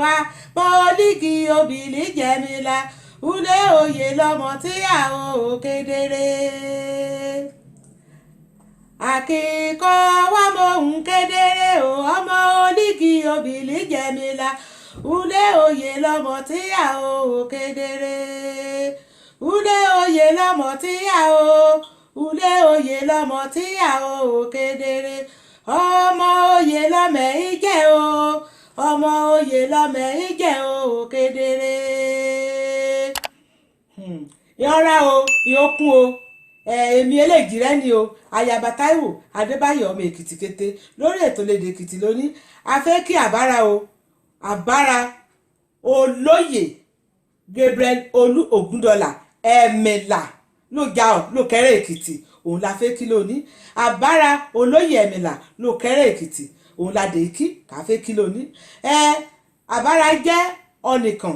wa mọ́líkì obìnrin jẹ́mílà ulé oyè lọ́mọ tíyàwó kedere àkíkọ́ wa mọ̀hún kedere o ọmọ olíkì obìnrin jẹ́mílà ulé oyè lọ́mọ tíyàwó kedere ulé oyè lọ́mọ tíyàwó ulé oyè lọ́mọ tíyàwó kedere ọmọ oyè lọ́mọ ìjẹ́ o ọmọ oyè lọ́mọ ìjẹ́ o kedere. Ìyọ̀nra o ìyókùn o èmi eléjì rẹ ni o ayaba Táíwò Adébáyọ̀ ọmọ Èkìtì kété lórí ètò Lédè Èkìtì lónìí a fẹ́ kí àbára o àbára olóyè Gabriel Olú Ògúndọlà ẹ̀mẹ̀là ló já ọ ló kẹrẹ Èkìtì òun la fẹ́ kí lónìí àbára olóyè ẹ̀mẹ̀là ló kẹrẹ Èkìtì òun la dé kí ká fẹ́ kí lónìí àbára jẹ́ ọnìkan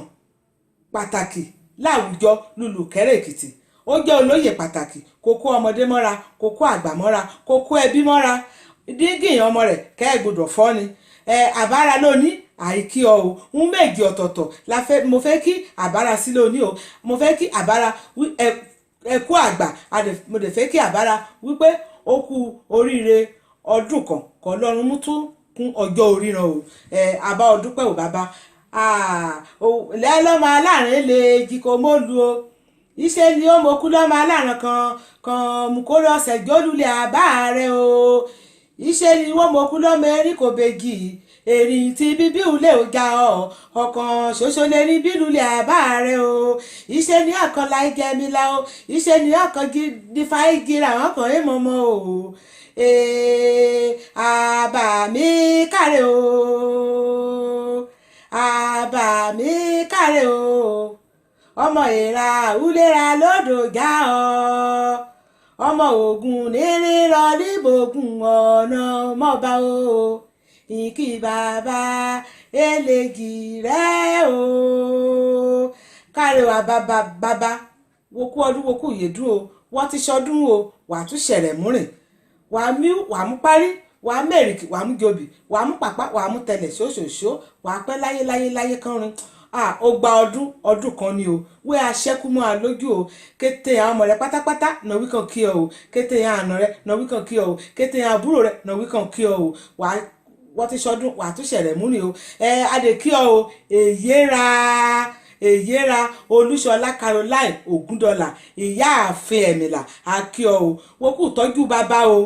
pàtàkì láwùjọ lùlùkẹ́rẹ́ Èkìtì ó jẹ́ olóyè pàtàkì kó kó ọmọdé mọ́ra kó kó àgbà mọ́ra kó kó ẹbí mọ́ra dígìn ọmọ rẹ̀ kẹ́ ẹ̀ gbọdọ̀ fọ́ ni àbára lónìí àìkí ọ o ń méjì ọ̀tọ̀ọ̀tọ̀ la fẹ́ mo fẹ́ kí àbára sí lónìí o mo fẹ́ kí àbára ẹkú àgbà mo dẹ̀ fẹ́ kí àbára wípé ó kú oríire ọdún kan kọ́ lọ́run mú tún kún ọjọ́ oríran o àbá ọdún pẹ̀ ò bàbá lẹ́lọ́mọ aláàrin lè jí kó mọ́lu o iṣẹ́ ni ó mọ̀kú lọ́mọ aláàrin kan mú kó lọ ṣẹ̀jọ́ lulẹ̀ àbá rẹ̀ o iṣẹ́ ni wọ́n mọ̀kú lọ́mọ erí kò bèjì èrì tí bíbí ulé ò já ọkàn ṣoṣo lè rí bílulẹ̀ àbá rẹ̀ o iṣẹ́ ni ọkàn láì jẹ́mi la o iṣẹ́ ni ọkàn dífá ìgira ọkàn èèmọ̀mọ́ o àbá mi kárẹ̀ o àbá mi kárẹ̀ o ọmọ ìra ulera lódò já ọ ọmọ Ògùn nírí lọ níbògùn ọ̀nà mọ́ba o ìkí bàbá eléjì rẹ o kárẹ̀ o bàbá wokú ọdún wokú yèdún o wọ́n ti ṣọdún o wà á tún ṣẹ̀rẹ̀ múrìn wà á mú parí wà á mẹ́rìkì wà á mú jòbì wà á mú pàpà wà á mú tẹlẹ̀ ṣóṣòṣó wà á pẹ́ láyé kánrin ó gba ọdún kan ni o wé aṣẹ́kú mọ́ a lójú o kété àwọn ọmọ rẹ pátápátá nàwí kan kí ọ o kété àwọn àna rẹ nàwí kan kí ọ o kété àwọn àbúrò rẹ nàwí kan kí ọ o wọ́n ti ṣọdún wà á tún ṣẹ̀rẹ̀ mú ni o adè kí ọ o èyéra Olúṣọlá Caroline Ògúndọlà ìyáàfin ẹ̀mẹ̀là akí ọ o wọ́n kù tọ́jú bàbá o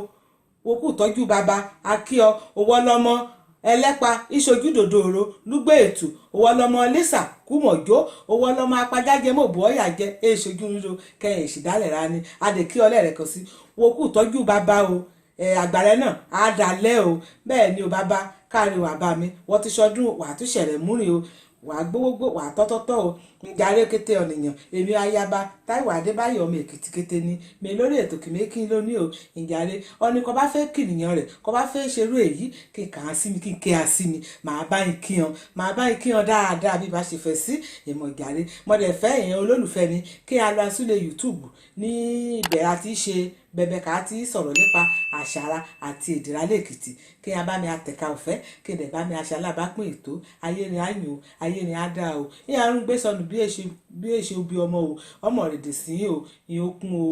wọ́n kù tọ́jú bàbá akí ọ owó lọ́mọ ẹlẹ́pa ìṣojú dòdòrò lúgbé ètù owó lọ́mọ lẹ́sà kúmọ̀jó owó lọ́mọ apajájẹ mọ̀bù ọ̀yà jẹ èṣojú ńlò kẹyìn ìṣìdálẹ̀ ra ni adèkí ọlẹ́rẹ̀ kan sí wọ́n kù tọ́jú bàbá o àgbàrẹ́ náà á dalẹ̀ o bẹ́ẹ̀ ni o bàbá káàrí wà bá mi wọ́n ti ṣọdún wà á tún ṣẹ̀rẹ̀ múrin o wà á gbówógbó wà á tọ́tọ́tọ́ o njàre kété ọ̀nìyàn èmi ayaba Táíwò Adébáyọ̀ ọmọ Èkìtì kété ni mi lórí ètò kìmẹ́kì lónìí o njàre ọ̀nì kọ́ bá fẹ́ kìnìyàn rẹ̀ kọ́ bá fẹ́ ṣerú èyí kí n kà á sí mi kí n ké á sí mi màá bá yín kíyan dáadáa bí bá ṣe fẹ́ sí ìmọ̀ njàre mọ̀dẹ̀ fẹ́ èèyàn olólùfẹ́ mi kí a lọ asúlẹ̀ YouTube ní ìbẹ̀rẹ̀ àti ṣe bẹ̀bẹ̀ ká ti sọ̀rọ̀ nípa àṣàrà àti èdèrálẹ̀ Èkìtì kí a bá mi àtẹ̀ka ọ̀fẹ́ kí ẹ̀ bá mi aṣalábàápín ètò ayé ni á yùn ayé ni á dá o ìyá arún gbé sọnù bí èṣe obi ọmọ o ọmọ rèdè sí o ìyókùn o.